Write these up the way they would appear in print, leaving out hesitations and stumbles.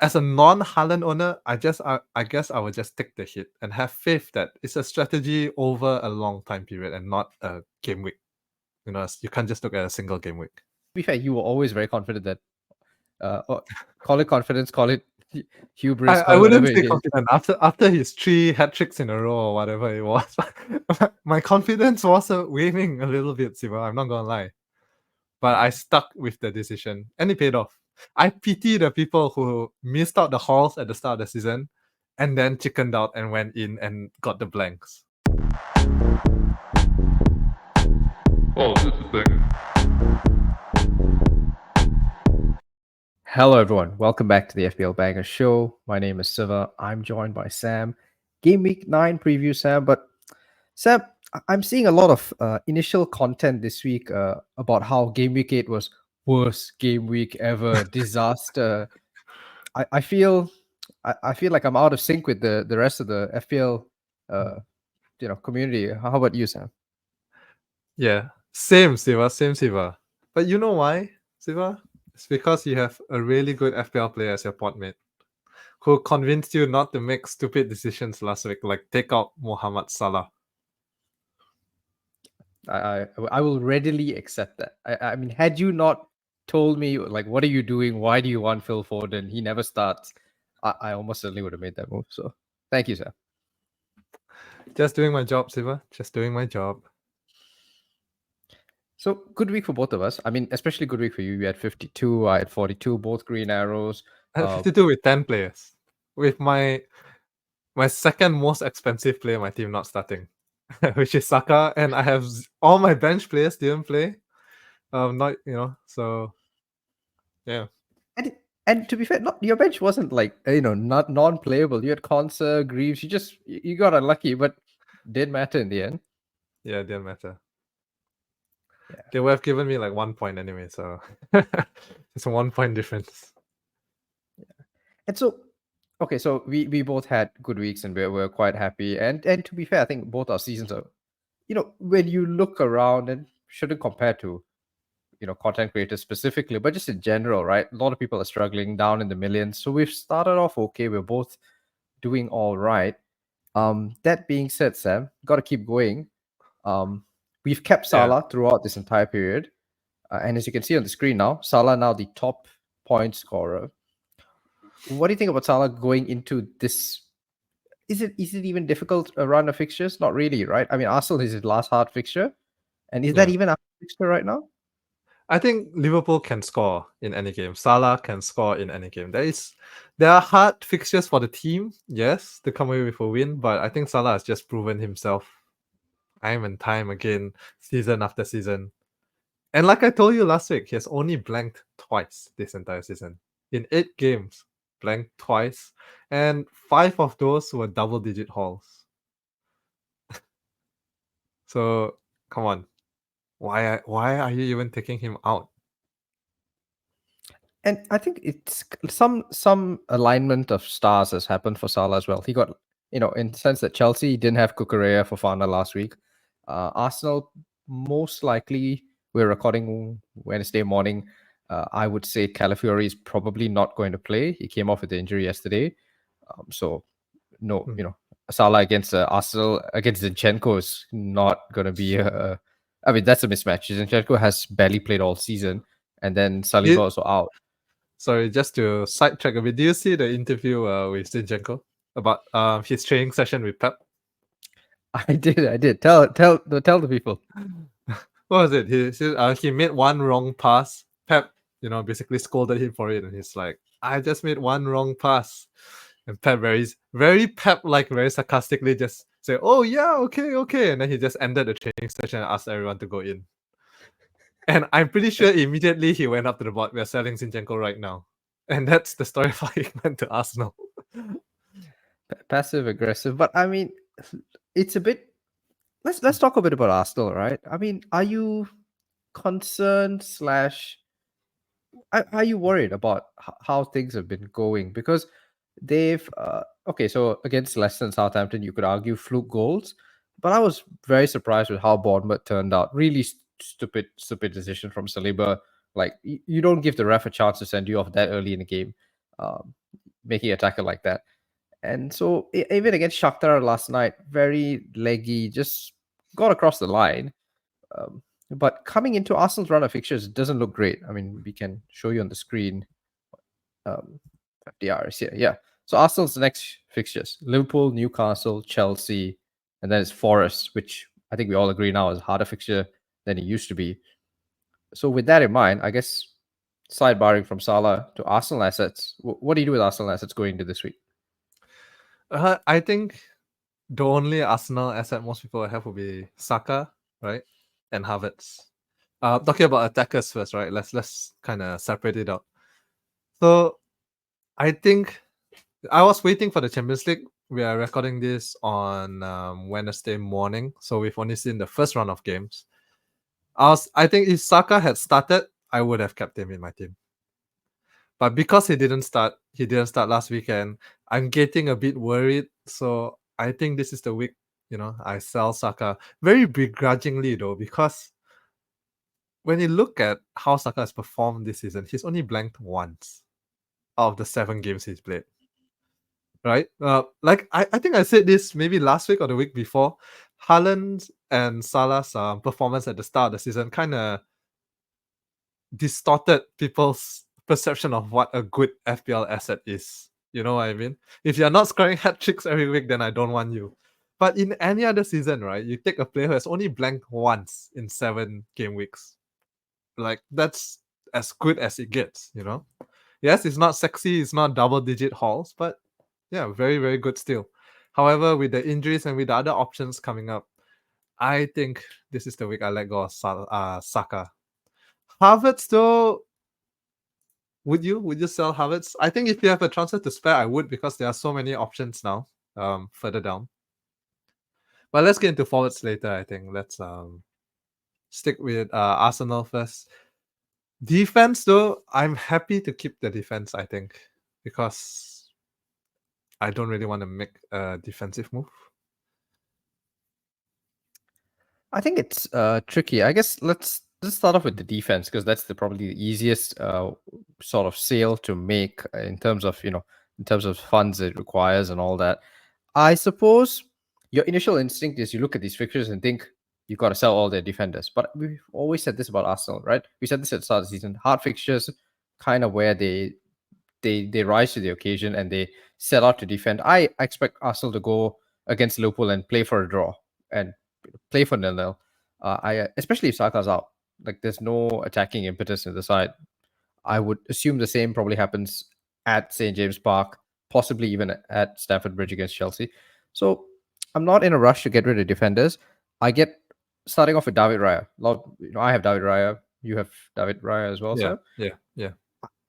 as a non-Haaland owner, I guess I would just take the hit and have faith that it's a strategy over a long time period and not a game week. You can't just look at a single game week. To be fair, you were always very confident that, call it confidence, call it hubris, I call it wouldn't whatever say it is. confident after his 3 hat tricks in a row or whatever it was. My confidence was waning a little bit, Siva. I'm not gonna lie, but I stuck with the decision, and it paid off. I pity the people who missed out the hauls at the start of the season, and then chickened out and went in and got the blanks. Oh, this is the thing. Hello, everyone. Welcome back to the FPL Banger Show. My name is Siva. I'm joined by Sam. Game Week 9 preview, Sam. But Sam, I'm seeing a lot of initial content this week about how Game Week 8 was worst game week ever, disaster. I feel like I'm out of sync with the rest of the FPL community. How about you, Sam? Yeah, same Siva. But you know why, Siva? It's because you have a really good FPL player as your podmate who convinced you not to make stupid decisions last week, like take out Mohamed Salah. I will readily accept that. I mean, had you not told me, like, what are you doing? Why do you want Phil Foden? He never starts. I almost certainly would have made that move. So thank you, sir. Just doing my job, Siva. Just doing my job. So good week for both of us. I mean, especially good week for you. You had 52. I had 42. Both green arrows. I had 52 with 10 players. With my second most expensive player on my team not starting, which is Saka, and I have all my bench players didn't play. So yeah. And to be fair, your bench wasn't like not non-playable. You had Conser, Greaves. You got unlucky, but didn't matter in the end. Yeah, it didn't matter. Yeah. They would have given me like 1 point anyway, so it's a 1 point difference. Yeah. And so, okay, so we both had good weeks and we're quite happy. And to be fair, I think both our seasons are, when you look around, and shouldn't compare to, content creators specifically, but just in general, right? A lot of people are struggling down in the millions. So we've started off okay. We're both doing all right. That being said, Sam, got to keep going. We've kept Salah throughout this entire period. And as you can see on the screen now, Salah now the top point scorer. What do you think about Salah going into this? Is it even difficult a run of fixtures? Not really, right? I mean, Arsenal is his last hard fixture. And is that even a fixture right now? I think Liverpool can score in any game. Salah can score in any game. There are hard fixtures for the team, yes, to come away with a win, but I think Salah has just proven himself time and time again, season after season. And like I told you last week, he has only blanked twice this entire season. In 8 games, blanked twice, and 5 of those were double-digit hauls. So, come on. Why are you even taking him out? And I think it's some alignment of stars has happened for Salah as well. He got, in the sense that Chelsea didn't have Cucurella for Fana last week. Arsenal, most likely, we're recording Wednesday morning. I would say Calafiori is probably not going to play. He came off with the injury yesterday. So, no, Salah against Arsenal, against Zinchenko is not going to be I mean, that's a mismatch. Zinchenko has barely played all season, and then Saliba also out. Sorry, just to sidetrack a bit. Do you see the interview with Zinchenko about his training session with Pep? I did. Tell the people. What was it? He made one wrong pass. Pep, basically scolded him for it, and he's like, "I just made one wrong pass." And Pep very Pep-like, very sarcastically just say, "Oh yeah, okay," and then he just ended the training session and asked everyone to go in. And I'm pretty sure immediately he went up to the board. We're selling Zinchenko right now, and that's the story of how he went to Arsenal. Passive aggressive, but I mean, it's a bit. Let's talk a bit about Arsenal, right? I mean, are you concerned / are you worried about how things have been going? Because they've okay, so against Leicester and Southampton, you could argue fluke goals, but I was very surprised with how Bournemouth turned out. Really stupid decision from Saliba. Like, you don't give the ref a chance to send you off that early in the game. making a tackle like that. And so even against Shakhtar last night, very leggy, just got across the line. But coming into Arsenal's run of fixtures doesn't look great. I mean, we can show you on the screen. FDR is here. Yeah. So Arsenal's next fixtures: Liverpool, Newcastle, Chelsea, and then it's Forest, which I think we all agree now is a harder fixture than it used to be. So with that in mind, I guess sidebarring from Salah to Arsenal assets, what do you do with Arsenal assets going into this week? I think the only Arsenal asset most people have will be Saka, right, and Havertz. Talking about attackers first, right? Let's kind of separate it out. So I think I was waiting for the Champions League. We are recording this on Wednesday morning, so we've only seen the first round of games. I think if Saka had started, I would have kept him in my team. But because he didn't start last weekend, I'm getting a bit worried. So I think this is the week, I sell Saka very begrudgingly though, because when you look at how Saka has performed this season, he's only blanked once out of the 7 games he's played. Right? I think I said this maybe last week or the week before. Haaland and Salah's performance at the start of the season kind of distorted people's perception of what a good FPL asset is. You know what I mean? If you're not scoring hat tricks every week, then I don't want you. But in any other season, right, you take a player who has only blanked once in 7 game weeks. Like, that's as good as it gets, Yes, it's not sexy, it's not double-digit hauls, but yeah, very, very good still. However, with the injuries and with the other options coming up, I think this is the week I let go of Saka. Havertz, though, would you sell Havertz? I think if you have a transfer to spare, I would, because there are so many options now further down. But let's get into forwards later, I think. Let's stick with Arsenal first. Defense, though, I'm happy to keep the defense, I think, because I don't really want to make a defensive move. I think it's tricky. I guess let's start off with the defense, because that's probably the easiest sort of sale to make in terms of funds it requires and all that. I suppose your initial instinct is you look at these fixtures and think you've got to sell all their defenders. But we've always said this about Arsenal, right? We said this at the start of the season. Hard fixtures, kind of where they rise to the occasion and they set out to defend. I expect Arsenal to go against Liverpool and play for a draw and play for 0-0. Especially if Saka's out. Like, there's no attacking impetus in the side. I would assume the same probably happens at St. James Park, possibly even at Stamford Bridge against Chelsea. So I'm not in a rush to get rid of defenders. I get starting off with David Raya. I have David Raya. You have David Raya as well, Yeah, sir? yeah.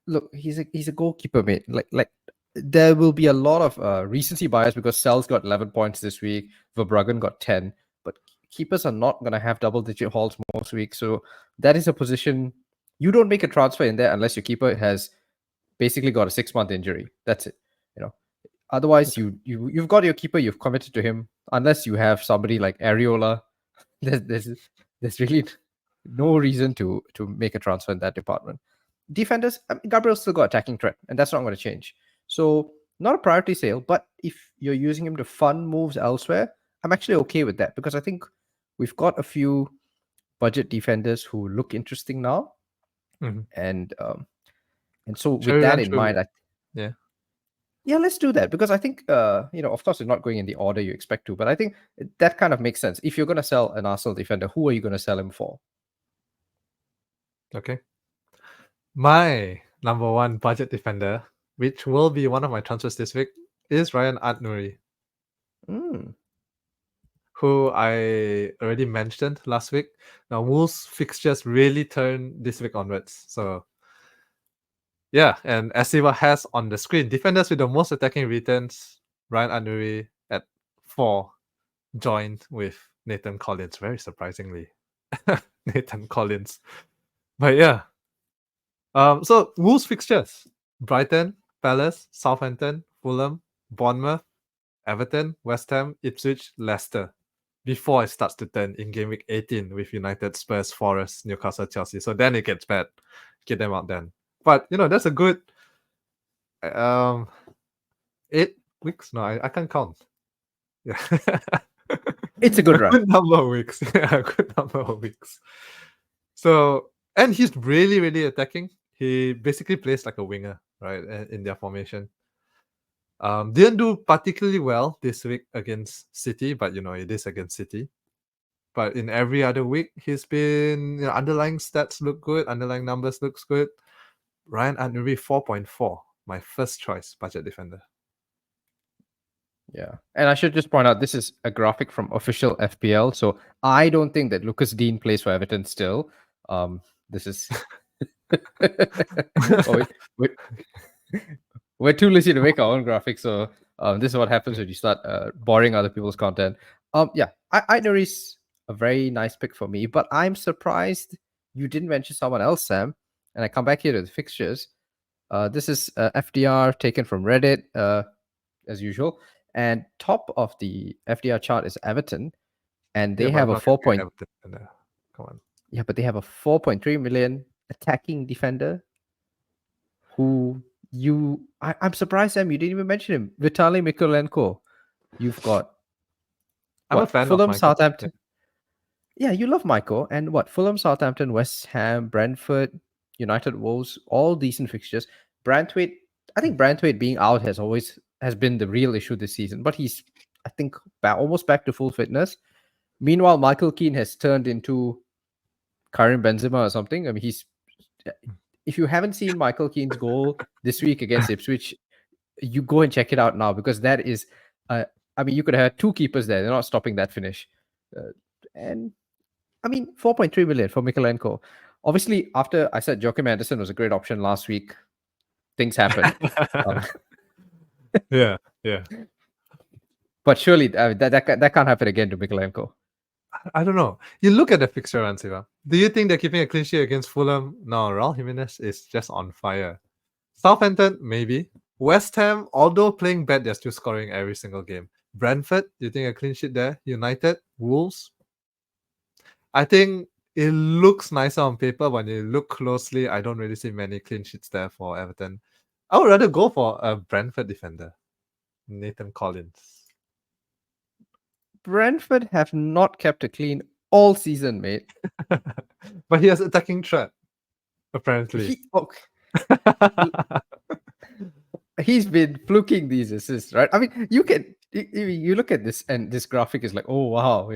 Look, he's a goalkeeper, mate. Like there will be a lot of recency bias because Sel's got 11 points this week, Verbruggen got 10, but keepers are not going to have double-digit hauls most weeks. So that is a position you don't make a transfer in there unless your keeper has basically got a 6-month injury. That's it. Otherwise, you've got your keeper, you've committed to him. Unless you have somebody like Areola, there's really no reason to make a transfer in that department. Defenders, Gabriel's still got attacking threat, and that's not going to change. So not a priority sale, but if you're using him to fund moves elsewhere, I'm actually okay with that, because I think we've got a few budget defenders who look interesting now. Mm-hmm. And so with that in mind, yeah, let's do that, because I think of course, it's not going in the order you expect to, but I think that kind of makes sense. If you're going to sell an Arsenal defender, who are you going to sell him for? Okay. My number 1 budget defender, which will be one of my transfers this week, is Ryan Ait-Nouri, who I already mentioned last week. Now, Wolves fixtures really turn this week onwards. So, yeah, and as Siva has on the screen, defenders with the most attacking returns, Ryan Ait-Nouri at 4, joined with Nathan Collins, very surprisingly. Nathan Collins. But yeah. So Wolves fixtures: Brighton, Palace, Southampton, Fulham, Bournemouth, Everton, West Ham, Ipswich, Leicester. Before it starts to turn in game week 18 with United, Spurs, Forest, Newcastle, Chelsea. So then it gets bad. Get them out then. But that's a good 8 weeks? No, I can't count. Yeah. It's a good run. Good number of weeks. Yeah, a good number of weeks. So, and he's really, really attacking. He basically plays like a winger, right, in their formation. Didn't do particularly well this week against City, but it is against City. But in every other week, he's been underlying stats look good, underlying numbers looks good. Ryan Adnuri 4.4, my first choice budget defender. Yeah. And I should just point out this is a graphic from official FPL. So I don't think that Lucas Dean plays for Everton still. This is oh, we're too lazy to make our own graphics, so this is what happens when you start borrowing other people's content. Yeah, Idnuri's a very nice pick for me, but I'm surprised you didn't mention someone else, Sam. And I come back here to the fixtures. This is FDR taken from Reddit, as usual. And top of the FDR chart is Everton, and they have a 4 point. Come on. Yeah, but they have a 4.3 million attacking defender who I'm surprised, Sam, you didn't even mention him. Vitaly Mikolenko. You've got I'm a fan Fulham, of Michael. Southampton. Yeah, you love Michael. And Fulham, Southampton, West Ham, Brentford, United, Wolves, all decent fixtures. Branthwaite, I think Branthwaite being out has been the real issue this season, but he's, I think, almost back to full fitness. Meanwhile, Michael Keane has turned into Karim Benzema or something. I mean, if you haven't seen Michael Keane's goal this week against Ipswich, you go and check it out now, because that is, I mean, you could have 2 keepers there. They're not stopping that finish. And I mean, 4.3 million for Mikolenko. Obviously, after I said Joachim Anderson was a great option last week, things happened. Yeah. But surely that can't happen again to Mikolenko. I don't know. You look at the fixture, Ansiva. Do you think they're keeping a clean sheet against Fulham? No, Raul Jimenez is just on fire. Southampton, maybe. West Ham, although playing bad, they're still scoring every single game. Brentford, do you think a clean sheet there? United, Wolves. I think it looks nicer on paper. When you look closely, I don't really see many clean sheets there for Everton. I would rather go for a Brentford defender, Nathan Collins. Brentford have not kept it clean all season, mate. But he has attacking threat, apparently. He's been fluking these assists, right? I mean, you look at this, and this graphic is like, oh wow,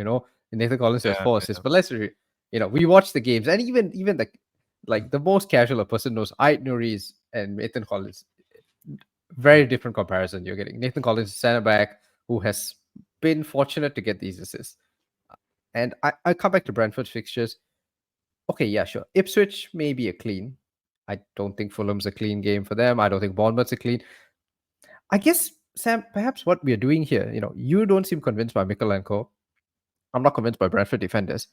Nathan Collins has 4 assists. But let's we watch the games, and even the most casual person knows Aït-Nouri and Nathan Collins. Very different comparison you're getting. Nathan Collins, center back, who has been fortunate to get these assists. And I come back to Brentford fixtures. Okay, yeah, sure. Ipswich may be a clean. I don't think Fulham's a clean game for them. I don't think Bournemouth's a clean. I guess, Sam, perhaps what we are doing here, you don't seem convinced by Mikolenko. I'm not convinced by Brentford defenders.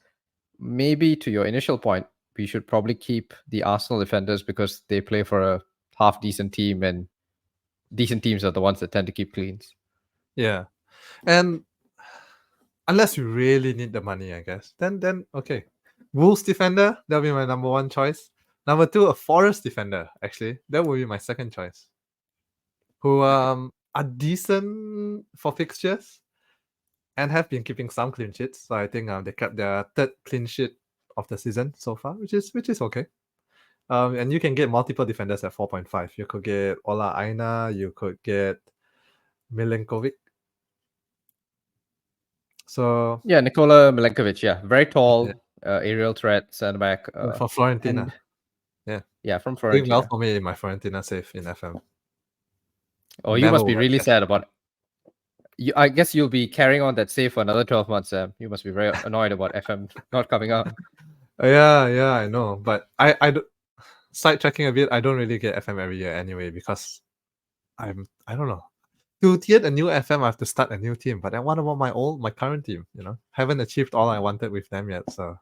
Maybe to your initial point, we should probably keep the Arsenal defenders because they play for a half-decent team, and decent teams are the ones that tend to keep cleans. Yeah. And unless you really need the money, I guess, then okay. Wolves defender, that'll be my number 1 choice. Number 2, a Forest defender, actually. That would be my second choice. Who are decent for fixtures and have been keeping some clean sheets. So I think they kept their 3rd clean sheet of the season so far, which is okay. And you can get multiple defenders at 4.5. You could get Ola Aina, you could get Milenkovic. So yeah, Nikola Milenkovic, yeah, very tall, aerial threat, center back for Fiorentina. Yeah, from Fiorentina. Doing well for me in my Fiorentina save in FM. Oh, you must be really sad about it. I guess you'll be carrying on that save for another 12 months, Sam. You must be very annoyed about FM not coming out. Yeah, I know. But I sidetracking a bit, I don't really get FM every year anyway, because I don't know. To get a new FM, I have to start a new team. But then what about my current team? Haven't achieved all I wanted with them yet. So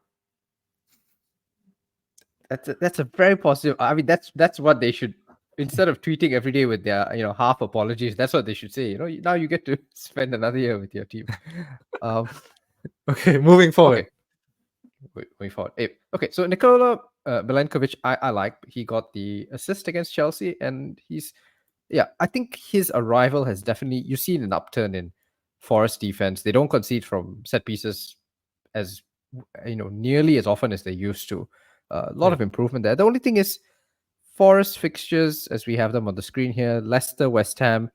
that's a very positive. I mean, that's what they should, instead of tweeting every day with their half apologies. That's what they should say. Now you get to spend another year with your team. Okay, moving forward. Moving forward. Okay, so Nikola Milenkovic, I like. He got the assist against Chelsea, and he's yeah, I think his arrival has definitely, you've seen an upturn in Forest defense. They don't concede from set pieces as nearly as often as they used to. A lot Yeah. of improvement there. The only thing is Forest fixtures as we have them on the screen here: Leicester, West Ham,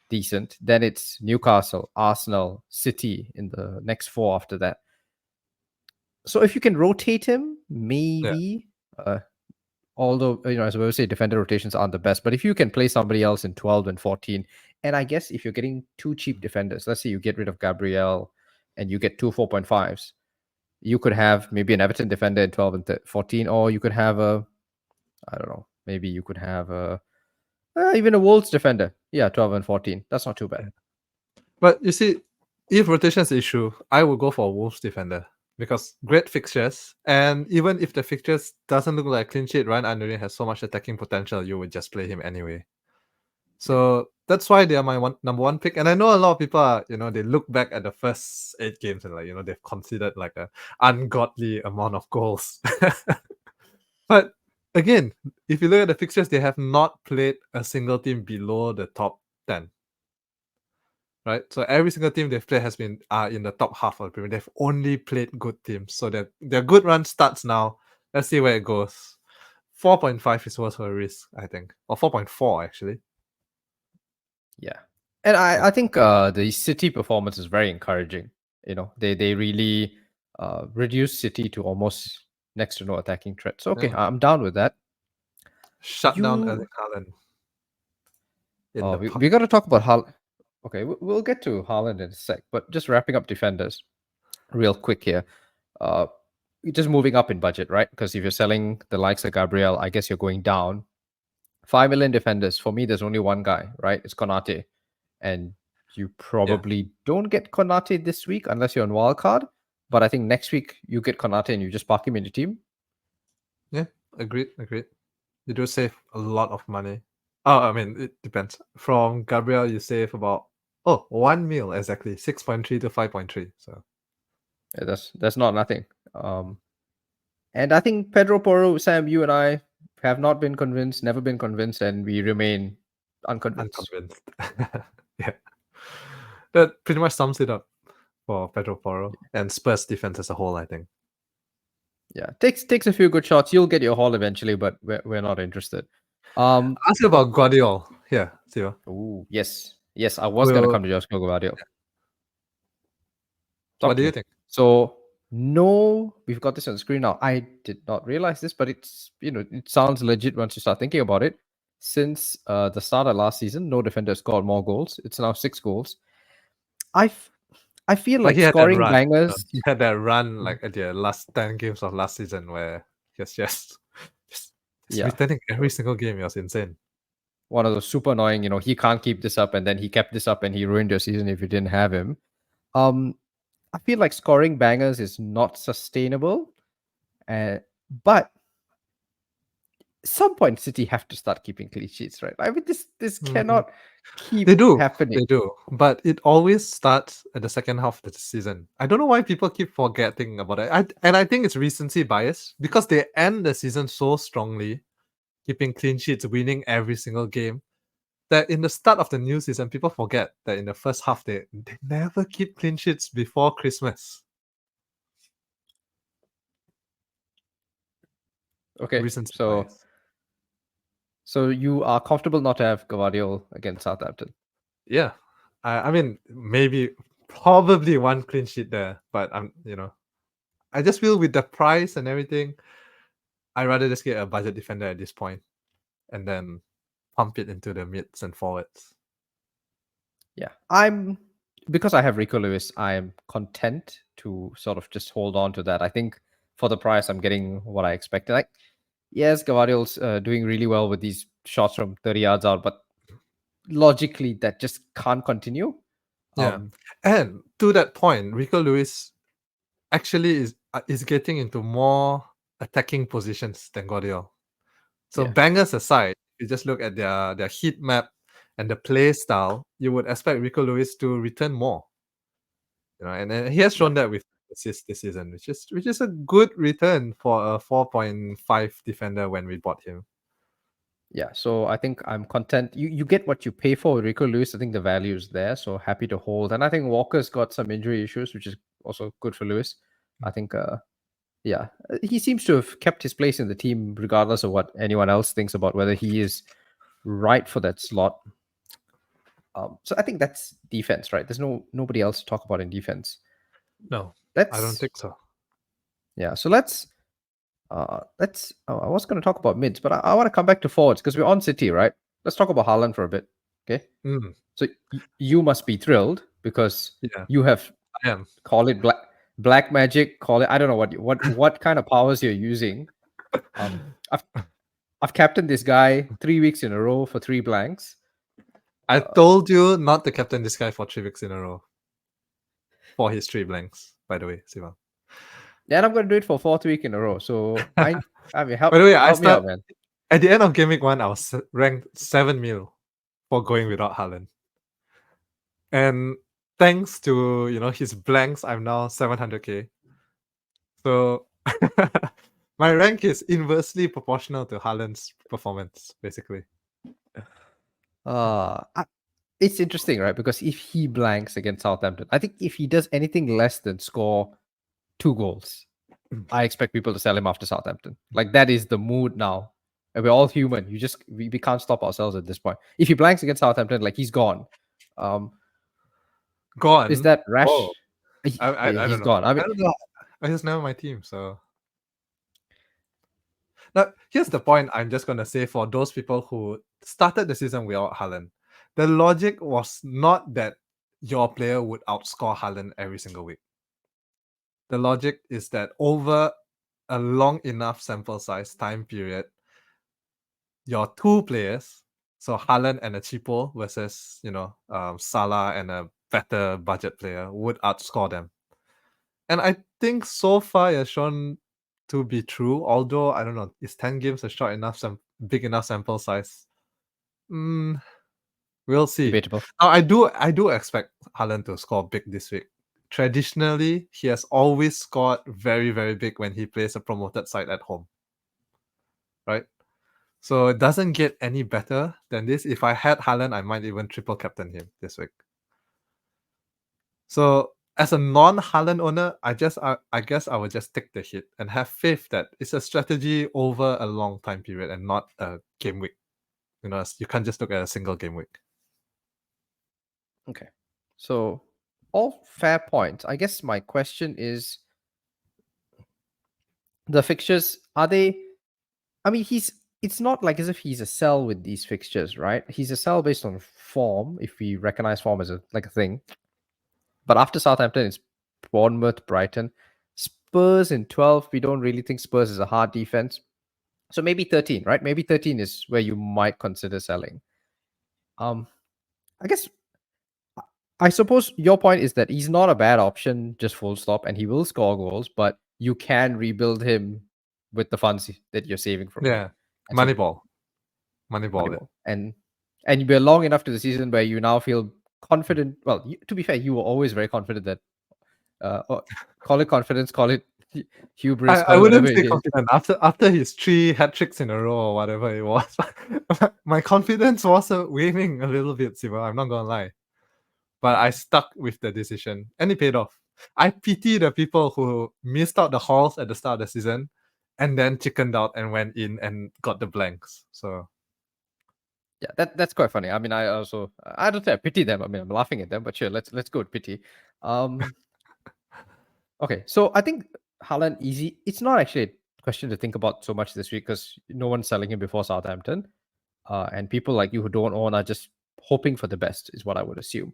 decent. Then it's Newcastle, Arsenal, City in the next four after that. So if you can rotate him, maybe. Although as we say, defender rotations aren't the best, but if you can play somebody else in 12 and 14, and I guess if you're getting two cheap defenders, let's say you get rid of Gabriel and you get two 4.5s, you could have maybe an Everton defender in 12 and 14, or you could have I don't know, maybe you could have even a Wolves defender. Yeah, 12 and 14. That's not too bad. But you see, if rotation is the issue, I would go for a Wolves defender because great fixtures, and even if the fixtures doesn't look like a clean sheet, Ryan Anderson has so much attacking potential, you would just play him anyway. So that's why they are my number one pick. And I know a lot of people are, they look back at the first 8 games and they've conceded like a ungodly amount of goals. But again, if you look at the fixtures, they have not played a single team below the top 10. Right? So every single team they've played has been in the top half of the Premier. They've only played good teams. So their good run starts now. Let's see where it goes. 4.5 is worth a risk, I think. Or 4.4 actually. Yeah. And I think the City performance is very encouraging. They really reduced City to almost next to no attacking threat. So okay, Yeah. I'm down with that. Shut down Erling Haaland. We got to talk about Haaland. Okay, we'll get to Haaland in a sec, but just wrapping up defenders real quick here. Just moving up in budget, right? Because if you're selling the likes of Gabriel, I guess you're going down. 5 million defenders. For me, there's only one guy, right? It's Konate. And you probably don't get Konate this week unless you're on wildcard. But I think next week you get Konate and you just park him in your team. Yeah, agreed. You do save a lot of money. Oh, I mean, it depends. From Gabriel, you save about 1 mil exactly, 6.3 to 5.3. So yeah, that's not nothing. And I think Pedro Porro, Sam, you and I have not been convinced, never been convinced, and we remain unconvinced. Yeah, that pretty much sums it up for Pedro Porro and Spurs defense as a whole, I think. Yeah, takes a few good shots. You'll get your haul eventually, but we're not interested. Ask you about Guardiola. Yeah, Siva. Oh, yes. I was gonna come to Joshua Guardiola. What do you think? So no, we've got this on the screen now. I did not realize this, but it's it sounds legit once you start thinking about it. Since the start of last season, no defender scored more goals. It's now 6 goals. I feel like scoring bangers. He had that run like at the last 10 games of last season where he's just returning every single game. It was insane. One of those super annoying, he can't keep this up, and then he kept this up and he ruined your season if you didn't have him. I feel like scoring bangers is not sustainable. But at some point City have to start keeping clean sheets, right? I mean, this cannot keep happening. They do, but it always starts at the second half of the season. I don't know why people keep forgetting about it. And I think it's recency bias because they end the season so strongly, keeping clean sheets, winning every single game, that in the start of the new season, people forget that in the first half they never keep clean sheets before Christmas. Okay, Recency bias. So you are comfortable not to have Gvardiol against Southampton? Yeah, I mean probably one clean sheet there, but I just feel with the price and everything, I'd rather just get a budget defender at this point, and then pump it into the mids and forwards. Yeah, because I have Rico Lewis, I am content to sort of just hold on to that. I think for the price, I'm getting what I expected. Like, yes, Gvardiol's doing really well with these shots from 30 yards out, but logically that just can't continue. Yeah, and to that point, Rico Lewis actually is getting into more attacking positions than Guardiola. So bangers aside, if you just look at their heat map and the play style, you would expect Rico Lewis to return more. And he has shown that with assists this season, which is a good return for a 4.5 defender when we bought him. Yeah, so I think I'm content. You get what you pay for with Rico Lewis. I think the value is there, so happy to hold. And I think Walker's got some injury issues, which is also good for Lewis. I think, he seems to have kept his place in the team regardless of what anyone else thinks about whether he is right for that slot. So I think that's defense, right? There's nobody else to talk about in defense. No, Let's, I don't think so. Yeah, so let's. I was going to talk about mids, but I want to come back to forwards because we're on City, right? Let's talk about Haaland for a bit, okay? Mm, So you must be thrilled because yeah, you have I am. call it black magic, call it I don't know what kind of powers you're using. I've captained this guy 3 weeks in a row for 3 blanks. I told you not to captain this guy for 3 weeks in a row. For his 3 blanks, by the way, Siva. And I'm going to do it for 4th week in a row. So I mean, help, By the way, help me out, man. At the end of game week 1, I was ranked 7 mil for going without Haaland. And thanks to his blanks, I'm now 700k. So my rank is inversely proportional to Haaland's performance, basically. It's interesting, right? Because if he blanks against Southampton, I think if he does anything less than score 2 goals, I expect people to sell him after Southampton. Like that is the mood now. And we're all human. We can't stop ourselves at this point. If he blanks against Southampton, like he's gone. Gone. Is that rash? Oh, I He's don't know. gone. I mean, I don't know. He's never my team, so. Now, here's the point I'm just going to say for those people who started the season without Haaland. The logic was not that your player would outscore Haaland every single week. The logic is that over a long enough sample size time period, your 2 players, so Haaland and a cheapo versus, Salah and a better budget player would outscore them. And I think so far it has shown to be true, although I don't know, is 10 games a short enough, big enough sample size? We'll see. debatable. Now, I do expect Haaland to score big this week. Traditionally, he has always scored very, very big when he plays a promoted side at home. Right? So it doesn't get any better than this. If I had Haaland, I might even triple captain him this week. So as a non-Haaland owner, I guess I would just take the hit and have faith that it's a strategy over a long time period and not a game week. You can't just look at a single game week. Okay. So all fair points. I guess my question is the fixtures, are they I mean it's not like as if he's a sell with these fixtures, right? He's a sell based on form, if we recognize form as a thing. But after Southampton, it's Bournemouth, Brighton, Spurs in 12. We don't really think Spurs is a hard defense. So maybe 13, right? Maybe 13 is where you might consider selling. I suppose your point is that he's not a bad option, just full stop, and he will score goals, but you can rebuild him with the funds that you're saving from him. Yeah. And so- Moneyball. Moneyball. And we're long enough to the season where you now feel confident. Well, to be fair, you were always very confident that call it confidence, call it hubris. I wouldn't say confident after his 3 hat tricks in a row or whatever it was. My confidence was waning a little bit, Siva. I'm not gonna lie, but I stuck with the decision, and it paid off. I pity the people who missed out the hauls at the start of the season, and then chickened out and went in and got the blanks. So yeah, that's quite funny. I mean, I don't say I pity them. I mean, I'm laughing at them, but sure, let's go with pity. Okay, so I think Haaland easy. It's not actually a question to think about so much this week because no one's selling him before Southampton, and people like you who don't own are just hoping for the best, is what I would assume.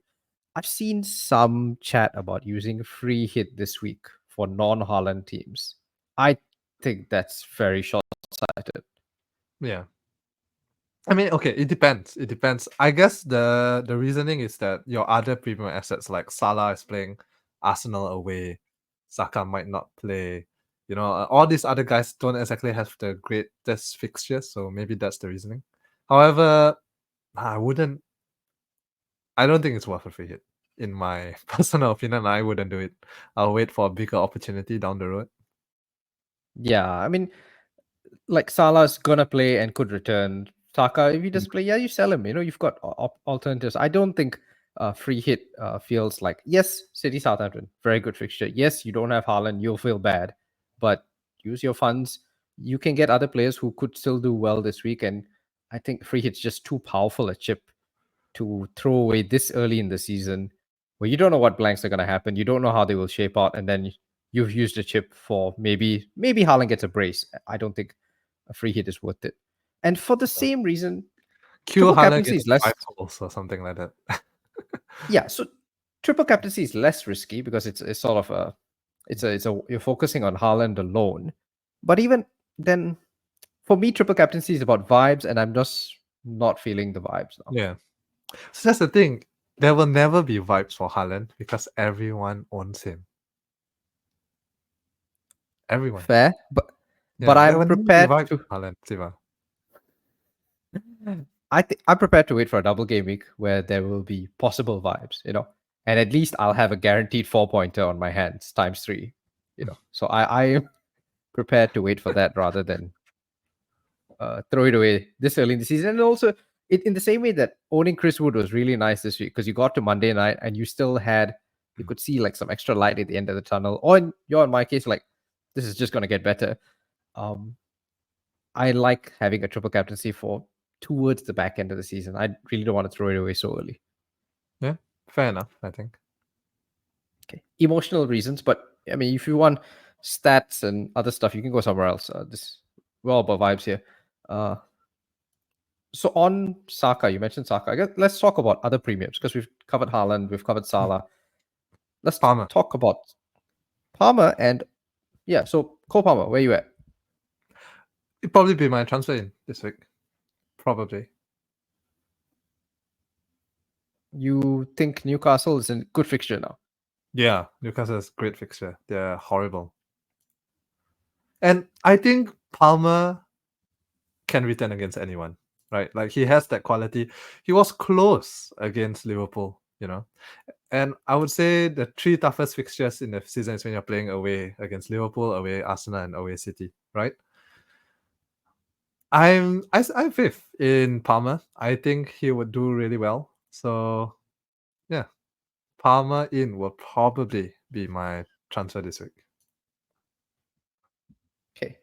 I've seen some chat about using free hit this week for non-Haaland teams. I think that's very short-sighted. yeah. I mean, okay, it depends. It depends. I guess the reasoning is that your other premium assets like Salah is playing Arsenal away, Saka might not play. All these other guys don't exactly have the greatest fixtures, so maybe that's the reasoning. However, I don't think it's worth a free hit. In my personal opinion, I wouldn't do it. I'll wait for a bigger opportunity down the road. Yeah, I mean, like Salah's gonna play and could return Saka, if he doesn't play, you sell him. You've got alternatives. I don't think free hit feels like, yes, City Southampton, very good fixture. Yes, you don't have Haaland, you'll feel bad, but use your funds. You can get other players who could still do well this week, and I think free hit's just too powerful a chip to throw away this early in the season, where you don't know what blanks are going to happen. You don't know how they will shape out, and then you've used a chip for maybe Haaland gets a brace. I don't think a free hit is worth it. And for the same reason, Q triple Haaland captaincy gets is less. 5 goals or something like that. Yeah, so triple captaincy is less risky because it's sort of a you're focusing on Haaland alone. But even then, for me, triple captaincy is about vibes, and I'm just not feeling the vibes now. Yeah. So that's the thing. There will never be vibes for Haaland because everyone owns him. Everyone. Fair, but Yeah, there I'm will never be prepared vibes to. for Haaland, Siva. I'm prepared to wait for a double game week where there will be possible vibes, and at least I'll have a guaranteed 4-pointer on my hands times 3, So I am prepared to wait for that rather than throw it away this early in the season. And also, in the same way that owning Chris Wood was really nice this week because you got to Monday night and you could see like some extra light at the end of the tunnel. Or in my case, like this is just going to get better. I like having a triple captaincy for towards the back end of the season. I really don't want to throw it away so early. Yeah, fair enough, I think. Okay, emotional reasons, but I mean, if you want stats and other stuff, you can go somewhere else. We're all about vibes here. So on Saka, you mentioned Saka. I guess let's talk about other premiums because we've covered Haaland, we've covered Salah. Let's Palmer. talk about Palmer and so Cole Palmer, where you at? It'd probably be my transfer in this week. Probably. You think Newcastle is a good fixture now? Yeah, Newcastle is a great fixture. They're horrible. And I think Palmer can return against anyone, right? Like he has that quality. He was close against Liverpool, And I would say the 3 toughest fixtures in the season is when you're playing away against Liverpool, away Arsenal, and away City, right? I'm 5th in Palmer. I think he would do really well. So yeah, Palmer in will probably be my transfer this week. Okay,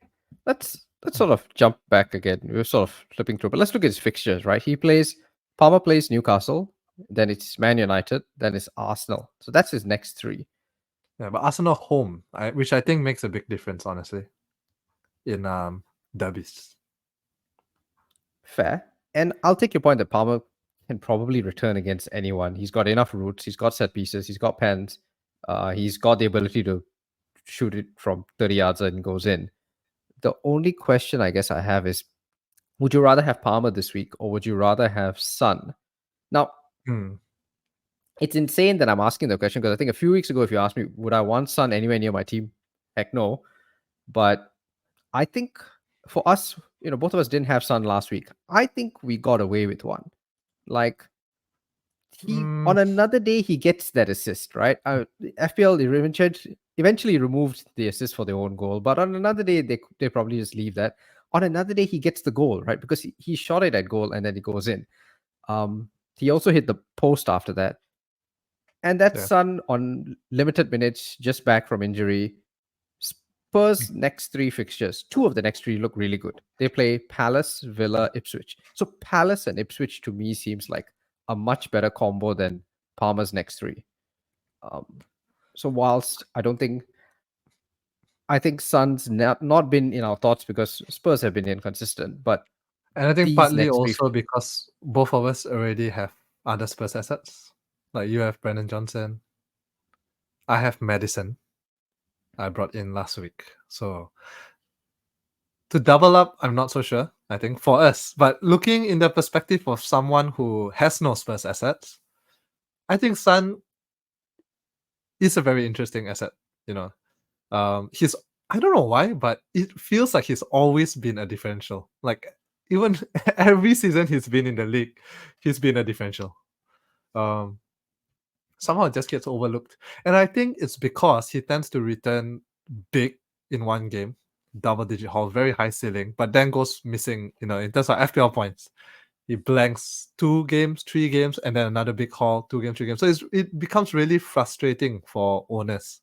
let's sort of jump back again. We're sort of flipping through, but let's look at his fixtures, right? Palmer plays Newcastle, then it's Man United, then it's Arsenal. So that's his next 3. Yeah, but Arsenal home, which I think makes a big difference, honestly, in derbies. Fair. And I'll take your point that Palmer can probably return against anyone. He's got enough routes, he's got set pieces, he's got pens, he's got the ability to shoot it from 30 yards and goes in. The only question I guess I have is, would you rather have Palmer this week or would you rather have Son? Now, it's insane that I'm asking the question because I think a few weeks ago, if you asked me, would I want Son anywhere near my team? Heck no. But I think for us, both of us didn't have Son last week. I think we got away with one. Like, on another day, he gets that assist, right? FPL eventually removed the assist for their own goal, but on another day, they probably just leave that. On another day, he gets the goal, right? Because he shot it at goal and then it goes in. He also hit the post after that. And that's Son on limited minutes, just back from injury. Spurs' next 3 fixtures, 2 of the next 3 look really good. They play Palace, Villa, Ipswich. So Palace and Ipswich to me seems like a much better combo than Palmer's next 3. So whilst I think Son's not been in our thoughts because Spurs have been inconsistent, and I think partly also because both of us already have other Spurs assets. Like you have Brennan Johnson, I have Madison. I brought in last week. So to double up, I'm not so sure, I think, for us. But looking in the perspective of someone who has no Spurs assets, I think Son is a very interesting asset. He's, I don't know why, but it feels like he's always been a differential. Like even every season he's been in the league, he's been a differential. Somehow it just gets overlooked. And I think it's because he tends to return big in one game. double-digit haul, very high ceiling, but then goes missing, in terms of FPL points. He blanks 2 games, 3 games, and then another big haul, 2 games, 3 games. So it becomes really frustrating for owners.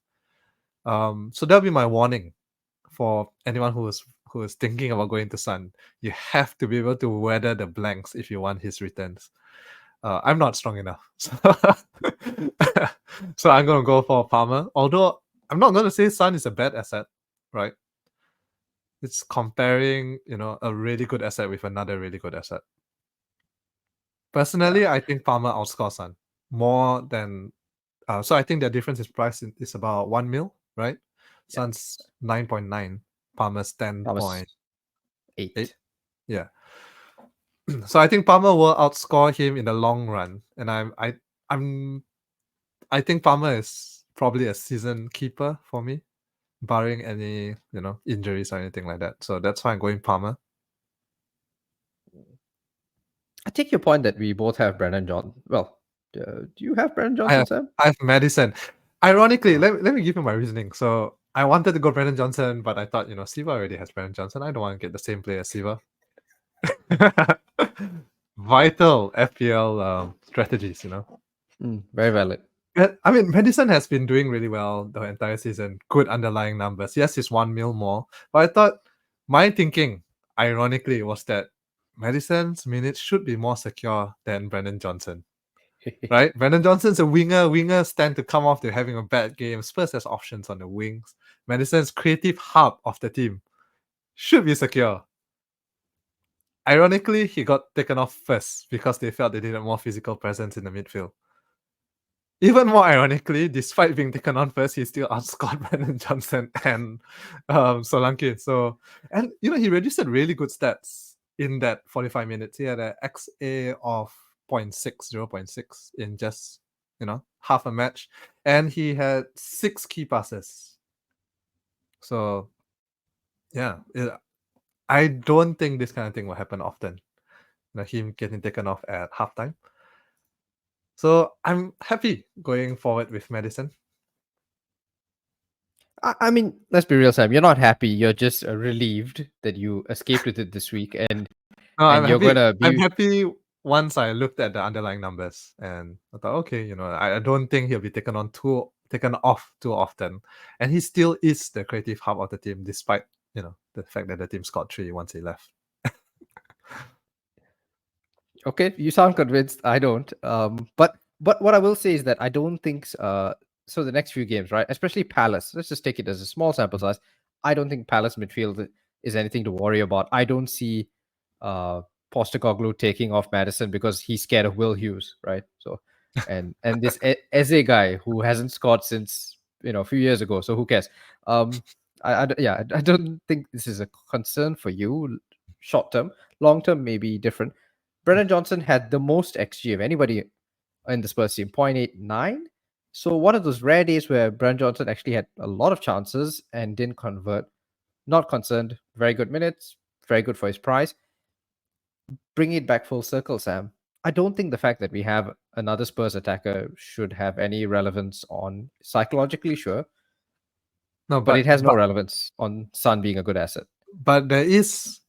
So that'll be my warning for anyone who is thinking about going to Son. You have to be able to weather the blanks if you want his returns. I'm not strong enough. So I'm going to go for Palmer. Although I'm not going to say Son is a bad asset, right? It's comparing, a really good asset with another really good asset. Personally, I think Palmer outscores Son more than. So I think the difference is price is about 1 mil, right? Yeah. Son's 9.9, Palmer's 10.8. 8. Yeah. So I think Palmer will outscore him in the long run, and I think Palmer is probably a season keeper for me, barring any injuries or anything like that. So that's why I'm going Palmer. I take your point that we both have Brennan Johnson. Well, do you have Brennan Johnson, Sam? I have Madison. Ironically, let me give you my reasoning. So I wanted to go Brennan Johnson, but I thought Siva already has Brennan Johnson. I don't want to get the same player as Siva. Vital FPL strategies, Very valid. I mean, Madison has been doing really well the entire season. Good underlying numbers. Yes, it's 1 mil more. But I thought my thinking, ironically, was that Madison's minutes should be more secure than Brennan Johnson. Right? Brennan Johnson's a winger. Wingers tend to come off to having a bad game. Spurs has options on the wings. Madison's creative hub of the team should be secure. Ironically, he got taken off first because they felt they needed more physical presence in the midfield. Even more ironically, despite being taken on first, he still outscored Brennan Johnson and Solanke. So, and he registered really good stats in that 45 minutes. He had an XA of 0.6 in just half a match, and he had 6 key passes. So, yeah, I don't think this kind of thing will happen often. Him getting taken off at halftime. So I'm happy going forward with Madison. I mean, let's be real, Sam. You're not happy. You're just relieved that you escaped with it this week, and I'm you're happy. gonna be. I'm happy once I looked at the underlying numbers and I thought, okay, I don't think he'll be taken off too often, and he still is the creative hub of the team, despite the fact that the team scored 3 once he left. Okay, you sound convinced. I don't. But what I will say is that I don't think. So the next few games, right? Especially Palace. Let's just take it as a small sample size. I don't think Palace midfield is anything to worry about. I don't see Postecoglou taking off Madison because he's scared of Will Hughes, right? So, and this Eze guy who hasn't scored since a few years ago. So who cares? I don't think this is a concern for you short term. Long term, maybe different. Brennan Johnson had the most XG of anybody in the Spurs team, 0.89. So one of those rare days where Brennan Johnson actually had a lot of chances and didn't convert. Not concerned. Very good minutes. Very good for his price. Bring it back full circle, Sam. I don't think the fact that we have another Spurs attacker should have any relevance on psychologically, sure. No, but it has no relevance on Son being a good asset. But there is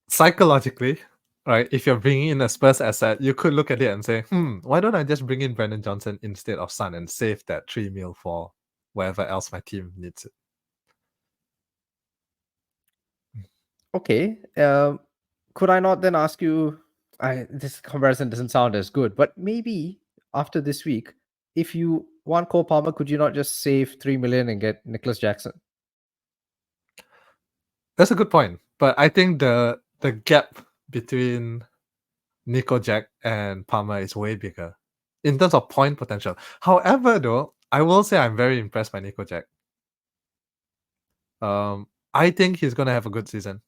psychologically, right? If you're bringing in a Spurs asset, you could look at it and say, why don't I just bring in Brennan Johnson instead of Son and save that 3 mil for wherever else my team needs it? Okay. Could I not then ask you? This comparison doesn't sound as good, but maybe after this week, if you want Cole Palmer, could you not just save 3 million and get Nicholas Jackson? That's a good point. But I think the gap between Nico Jack and Palmer is way bigger in terms of point potential. However, though, I will say I'm very impressed by Nico Jack. I think he's gonna have a good season.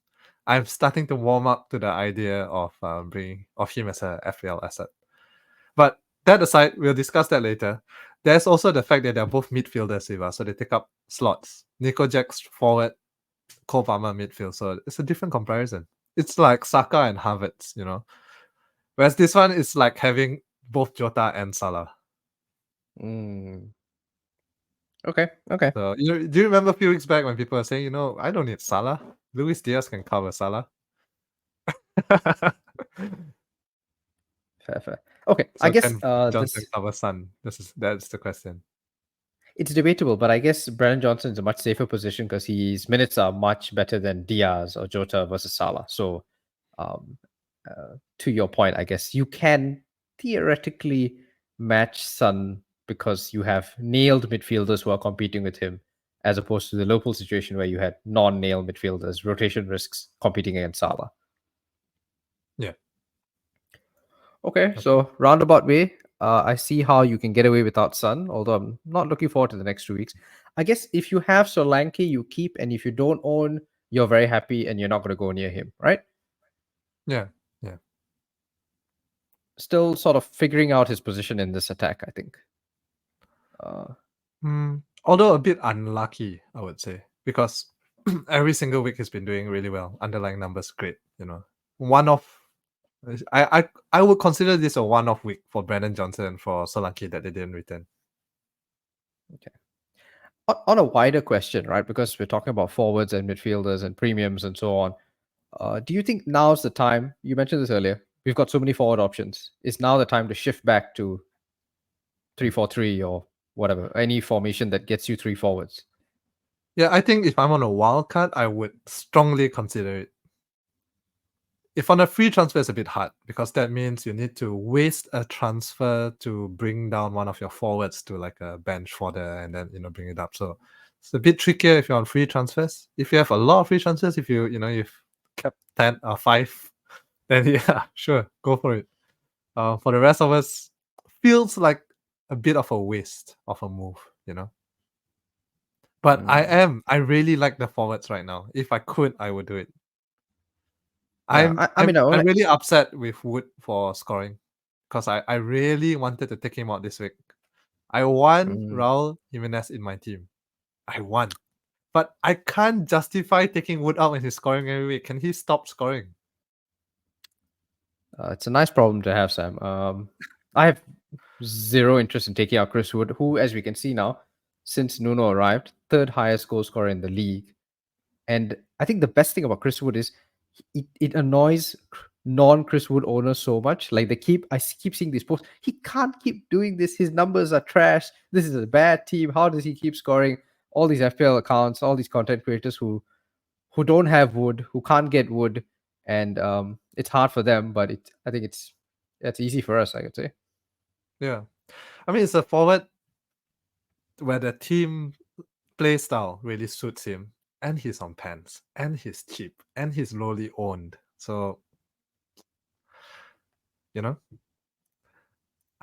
I'm starting to warm up to the idea of bringing of him as a FPL asset. But that aside, we'll discuss that later. There's also the fact that they're both midfielders, Siva, so they take up slots. Nico Jack's forward, Cole Palmer midfield, so it's a different comparison. It's like Saka and Havertz, Whereas this one is like having both Jota and Salah. Okay. So do you remember a few weeks back when people were saying, I don't need Salah. Luis Diaz can cover Salah. Fair. Okay, So I guess can Johnson this cover Son? That's the question. it's debatable, but I guess Brandon Johnson's a much safer position because his minutes are much better than Diaz or Jota versus Salah. So, um, to your point, I guess you can theoretically match Son because you have nailed midfielders who are competing with him, as opposed to the Liverpool situation where you had non-nail midfielders, rotation risks competing against Salah. Yeah. Okay, so roundabout way, I see how you can get away without Sun, although I'm not looking forward to the next 2 weeks. I guess if you have Solanke, you keep, and if you don't own, you're very happy and you're not going to go near him, right? Yeah. Still sort of figuring out his position in this attack, I think. Although a bit unlucky, I would say, because every single week he's been doing really well. Underlying numbers great, One-off. I would consider this a one-off week for Brandon Johnson and for Solanke that they didn't return. Okay. On a wider question, right? Because we're talking about forwards and midfielders and premiums and so on. Do you think now's the time? You mentioned this earlier. We've got so many forward options. Is now the time to shift back to 3-4-3 or whatever, any formation that gets you 3 forwards? Yeah, I think if I'm on a wild card, I would strongly consider it. If on a free transfer, it's a bit hard because that means you need to waste a transfer to bring down one of your forwards to like a bench fodder and then bring it up. So it's a bit trickier if you're on free transfers. If you have a lot of free transfers, if you've kept 10 or 5, then yeah, sure, go for it. For the rest of us, feels like a bit of a waste of a move, But I really like the forwards right now. If I could, I would do it. I'm really upset with Wood for scoring because I really wanted to take him out this week. I want Raul Jimenez in my team. I want. But I can't justify taking Wood out when he's scoring every week. Can he stop scoring? It's a nice problem to have, Sam. I have zero interest in taking out Chris Wood, who, as we can see now, since Nuno arrived, 3rd highest goal scorer in the league. And I think the best thing about Chris Wood is it annoys non-Chris Wood owners so much. Like I keep seeing these posts. He can't keep doing this. His numbers are trash. This is a bad team. How does he keep scoring? All these FPL accounts, all these content creators who don't have Wood, who can't get Wood, and it's hard for them. But I think it's easy for us, I could say. Yeah, I mean it's a forward where the team play style really suits him. And he's on pants, and he's cheap, and he's lowly owned. So, I'm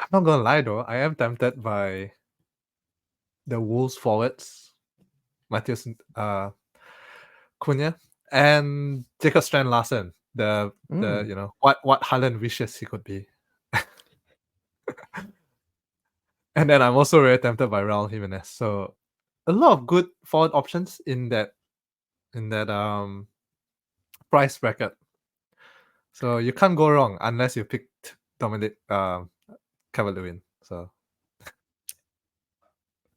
not gonna lie though, I am tempted by the Wolves forwards, Matheus Cunha and Jacob Strand Larsen. The what Haaland wishes he could be. And then I'm also very tempted by Raul Jimenez. So a lot of good forward options in that price bracket. So you can't go wrong unless you picked Dominic Calvert-Lewin. So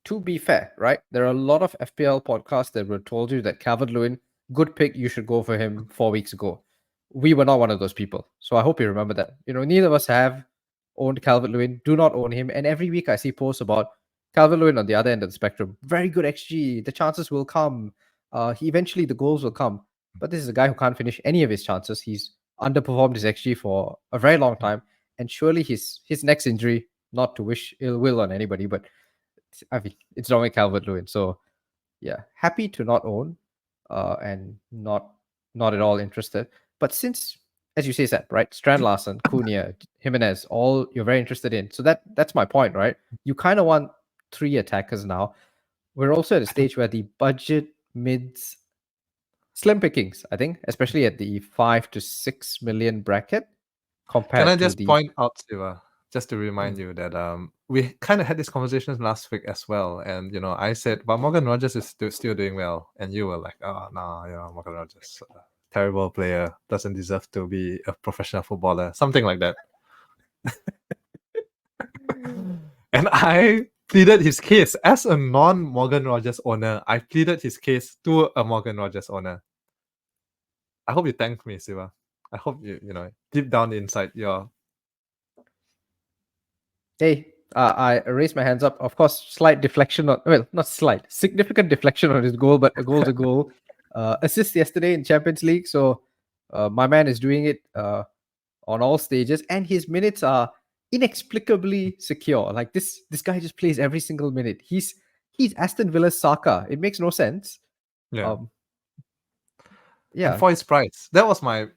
to be fair, right? There are a lot of FPL podcasts that would told you that Calvert-Lewin, good pick, you should go for him 4 weeks ago. We were not one of those people. So I hope you remember that. Neither of us have owned Calvert-Lewin. Do not own him. And every week I see posts about Calvert-Lewin on the other end of the spectrum. Very good XG. The chances will come. Eventually the goals will come. But this is a guy who can't finish any of his chances. He's underperformed his XG for a very long time. And surely his next injury, not to wish ill will on anybody, but I mean, it's Dominic Calvert-Lewin. So yeah, happy to not own and not at all interested. But since, as you say, Seth, right, Strand Larsen, Cunha, Jimenez, all you're very interested in. So that's my point, right? You kind of want 3 attackers now. We're also at a stage where the budget mids slim pickings, I think, especially at the 5 to 6 million bracket compared can I to just the point out, Siva, just to remind you that we kind of had this conversation last week as well, and I said, but Morgan Rogers is still doing well, and you were like, oh no, Morgan Rogers, terrible player, doesn't deserve to be a professional footballer, something like that. And I pleaded his case as a non-Morgan Rogers owner. I pleaded his case to a Morgan Rogers owner. I hope you thank me, Siva. I hope you know deep down inside your Hey, I raised my hands up. Of course, slight deflection on, well, not slight, significant deflection on his goal, but a goal's a goal. Assist yesterday in Champions League. So my man is doing it on all stages, and his minutes are inexplicably secure. Like this guy just plays every single minute. He's Aston Villa's Saka. It makes no sense. yeah. Um, And yeah. for his price, that was my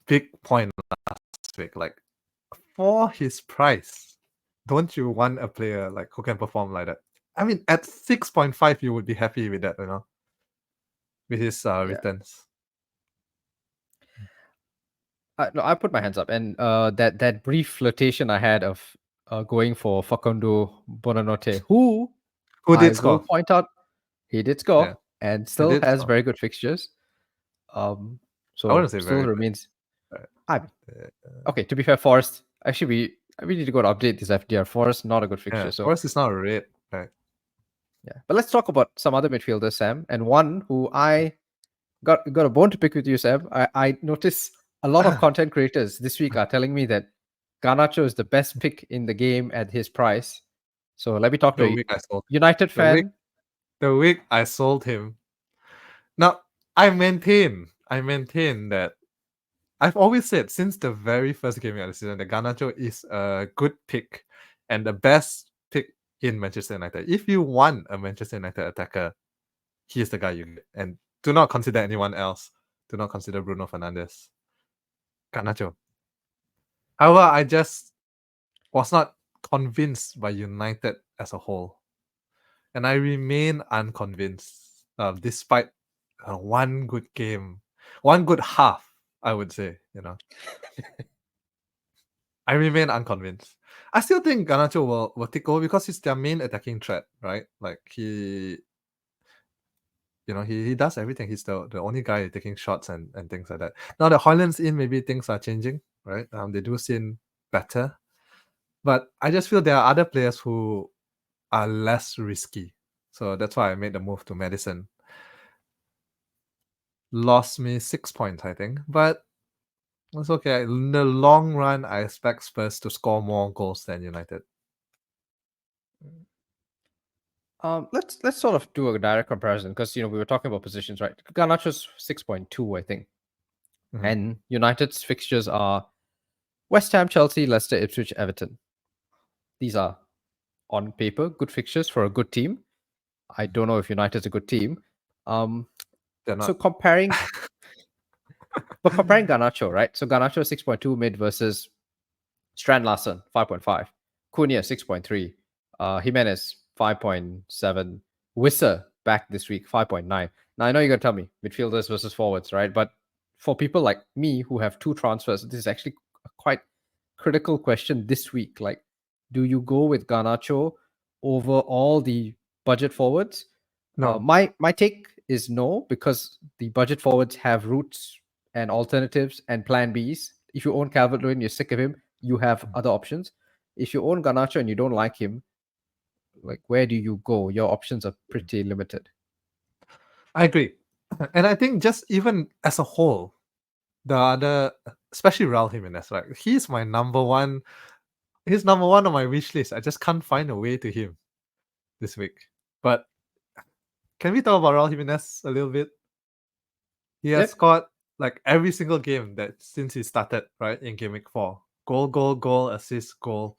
big point last week. Like, for his price, don't you want a player like who can perform like that? I mean, at 6.5, you would be happy with that, you know, with his returns. No, I put my hands up, and that brief flirtation I had of going for Facundo Bonanote, who Who I did will score? point out he did score Yeah, and still did has score. very good fixtures. I So wouldn't say still very good. remains. Right. I mean, okay. To be fair, Forest. Actually, we need to go to update this FDR. Forest not a good fixture. Yeah, So Forest is not a red, right? yeah, but let's talk about some other midfielders, Sam, and one who I got a bone to pick with you, Sam. I noticed a lot of content creators this week are telling me that Garnacho is the best pick in the game at his price. So let me talk to The a week I sold, United fan. the week I sold him. Now I maintain that I've always said since the very first game of the season that Garnacho is a good pick and the best pick in Manchester United. If you want a Manchester United attacker, he is the guy you get. And do not consider anyone else. Do not consider Bruno Fernandes. Garnacho. However, I just was not convinced by United as a whole. And I remain unconvinced, despite one good game, one good half, I would say, you know. I remain unconvinced. I still think Garnacho will take over because he's their main attacking threat, right? Like he does everything. He's the only guy taking shots and things like that. Now that Haaland's in, maybe things are changing, right? They do seem better. But I just feel there are other players who are less risky. So that's why I made the move to Madison. Lost me 6 points, I think. But it's okay. In the long run, I expect Spurs to score more goals than United. Let's sort of do a direct comparison because we were talking about positions, right? Garnacho's 6.2, I think, and United's fixtures are West Ham, Chelsea, Leicester, Ipswich, Everton. These are on paper good fixtures for a good team. I don't know if United's a good team. They're not. So comparing Garnacho, right? So Garnacho 6.2 mid versus Strand Larsen 5.5, Cunha 6.3, Jimenez 5.7, Wisser back this week 5.9. Now I know you're gonna tell me midfielders versus forwards, right? But for people like me who have two transfers, this is actually a quite critical question this week. Like, do you go with Garnacho over all the budget forwards? No. My take is no, because the budget forwards have routes and alternatives and plan Bs. If you own Calvert-Lewin, you're sick of him, you have other options. If you own Garnacho and you don't like him, like, where do you go? Your options are pretty limited. I agree. And I think just even as a whole, the other, especially Raul Jimenez, right? He's my number one. He's number one on my wish list. I just can't find a way to him this week. But can we talk about Raul Jimenez a little bit? He has scored like every single game that since he started, right, in game week 4. Goal, assist, goal.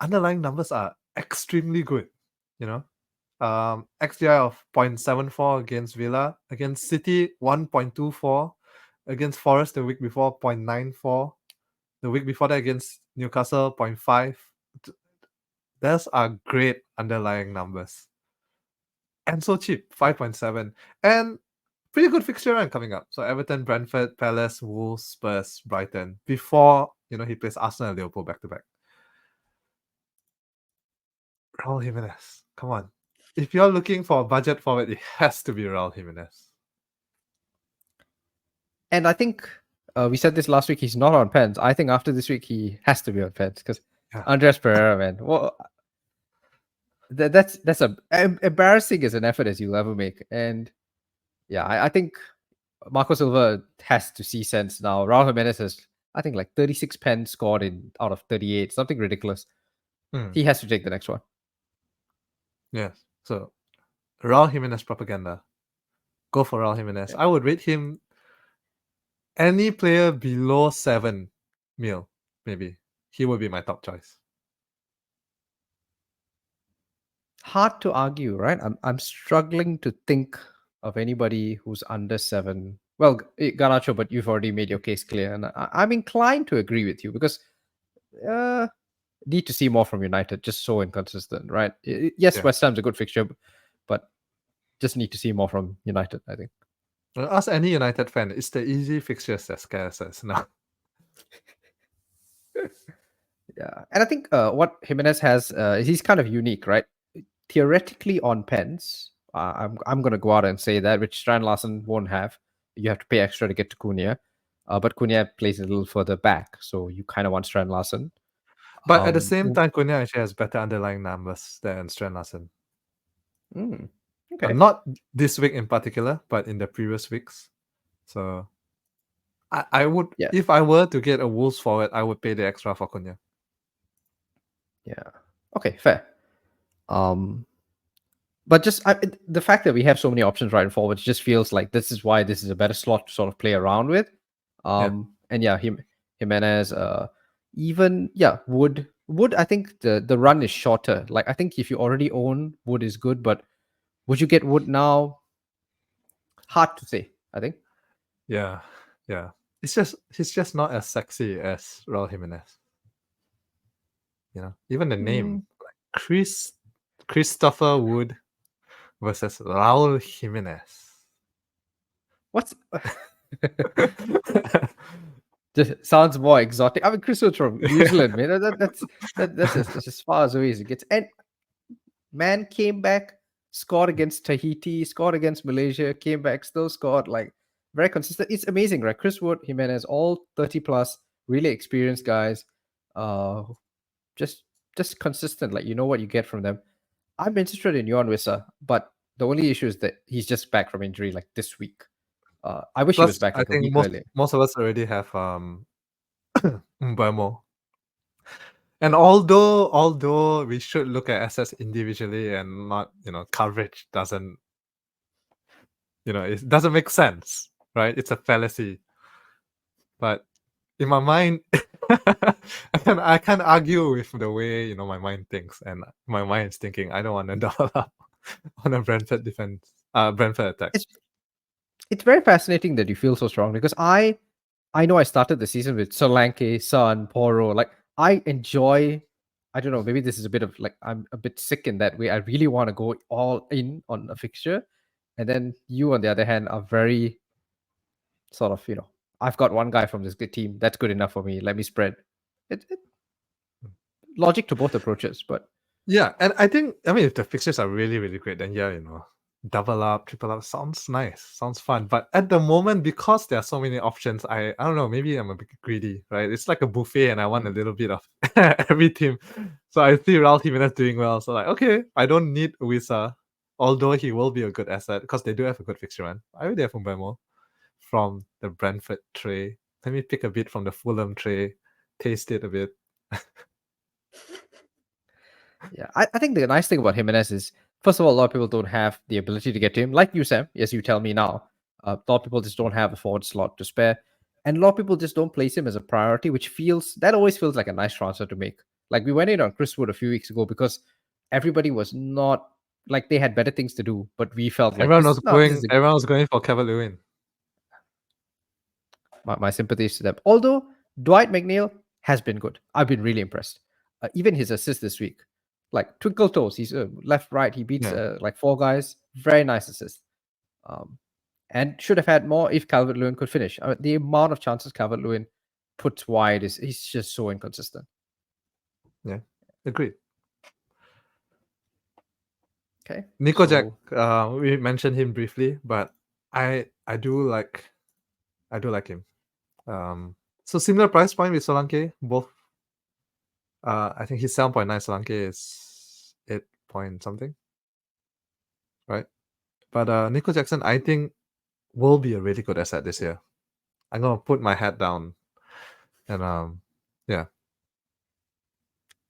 Underlying numbers are extremely good, you know. XGI of 0.74 against Villa, against City 1.24, against Forest the week before 0.94, the week before that against Newcastle 0.5. Those are great underlying numbers. And so cheap, 5.7. And pretty good fixture run coming up. So Everton, Brentford, Palace, Wolves, Spurs, Brighton. Before, he plays Arsenal and Liverpool back-to-back. Raul Jimenez, come on. If you're looking for a budget forward, it has to be Raul Jimenez. And I think we said this last week, he's not on pens. I think after this week, he has to be on pens because Andreas Pereira, man. Well, that's embarrassing as an effort as you'll ever make. And yeah, I think Marco Silva has to see sense now. Raul Jimenez has, I think, like 36 pens scored in out of 38, something ridiculous. Hmm. He has to take the next one. Yes. So Raul Jimenez propaganda. Go for Raul Jimenez. I would rate him any player below 7 mil, maybe. He would be my top choice. Hard to argue, right? I'm struggling to think of anybody who's under 7. Well, Garnacho, but you've already made your case clear, and I'm inclined to agree with you because need to see more from United. Just so inconsistent, right? Yes, Yeah. West Ham's a good fixture, but just need to see more from United, I think. Ask any United fan, it's the easy fixtures that scares us now. Yeah, and I think what Jimenez has is he's kind of unique, right? Theoretically, on pens, I'm gonna go out and say that, which Strand Larsen won't have. You have to pay extra to get to Cunha, but Cunha plays a little further back, so you kind of want Strand Larsen. But at the same time, Cunha actually has better underlying numbers than Strand Larsen. Okay. Not this week in particular, but in the previous weeks. So I would, Yeah. if I were to get a Wolves forward, I would pay the extra for Cunha. Yeah. Okay, fair. But just the fact that we have so many options right and forward just feels like this is why this is a better slot to sort of play around with. And yeah, Jimenez, even Wood. I think the run is shorter. Like I think if you already own Wood is good, but would you get Wood now? Hard to say, I think. Yeah. He's just not as sexy as Raul Jimenez. You know, even the name, like Christopher Wood versus Raul Jimenez. What's just sounds more exotic. I mean, Chris Wood's from New Zealand, man. That's as far as away as it gets. And man came back, scored against Tahiti, scored against Malaysia, came back, still scored. Like very consistent. It's amazing, right? Chris Wood, Jimenez, all 30 plus, really experienced guys. Just consistent. Like you know what you get from them. I'm interested in Yuan Wissa, but the only issue is that he's just back from injury like this week. I wish he was back I like a think week earlier. most of us already have Mbeumo. And although we should look at assets individually and not, coverage doesn't, it doesn't make sense, right? It's a fallacy. But in my mind, I can't argue with the way, my mind thinks. And my mind is thinking, I don't want to double up on a Brentford Brentford attack. It's very fascinating that you feel so strong because I know I started the season with Solanke, Son, Poro. Like I enjoy. I don't know. Maybe this is a bit of like I'm a bit sick in that way. I really want to go all in on a fixture, and then you, on the other hand, are very sort of I've got one guy from this good team. That's good enough for me. Let me spread. It logic to both approaches, but yeah, and I think if the fixtures are really, really great, then double up, triple up sounds nice, sounds fun. But at the moment, because there are so many options, I don't know, maybe I'm a bit greedy, right? It's like a buffet and I want a little bit of every team. So I see Raul Jimenez doing well. So like, okay, I don't need Wissa, although he will be a good asset because they do have a good fixture, man. I already have Mbeumo from the Brentford tray. Let me pick a bit from the Fulham tray, taste it a bit. yeah, I think the nice thing about Jimenez is, first of all, a lot of people don't have the ability to get to him. Like you, Sam, as you tell me now, a lot of people just don't have a forward slot to spare. And a lot of people just don't place him as a priority, which always feels like a nice transfer to make. Like we went in on Chris Wood a few weeks ago because everybody was not, like they had better things to do, but we felt like Everyone was going for Calvert-Lewin. My sympathies to them. Although Dwight McNeil has been good. I've been really impressed. Even his assist this week, like twinkle toes. He's left, right. He beats like 4 guys. Very nice assist. And should have had more if Calvert-Lewin could finish. The amount of chances Calvert-Lewin puts wide he's just so inconsistent. Yeah, agreed. Okay. Nico Jack, we mentioned him briefly, but I do like him. So similar price point with Solanke, both. I think his 7.9 Solanke point something, right? But Nico Jackson, I think, will be a really good asset this year. I'm gonna put my hat down, and yeah,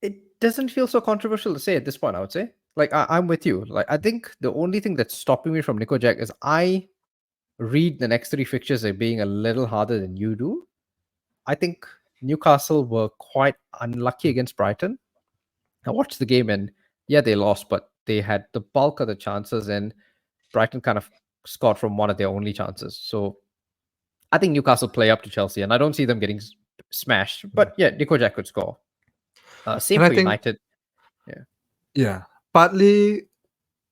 It doesn't feel so controversial to say at this point, I would say. Like, I'm with you. Like, I think the only thing that's stopping me from Nico Jack is I read the next three fixtures as being a little harder than you do. I think Newcastle were quite unlucky against Brighton. I watched the game and yeah, they lost, but they had the bulk of the chances and Brighton kind of scored from one of their only chances. So I think Newcastle play up to Chelsea and I don't see them getting smashed. But yeah, Nico Jack could score. Same and I for think United. yeah, partly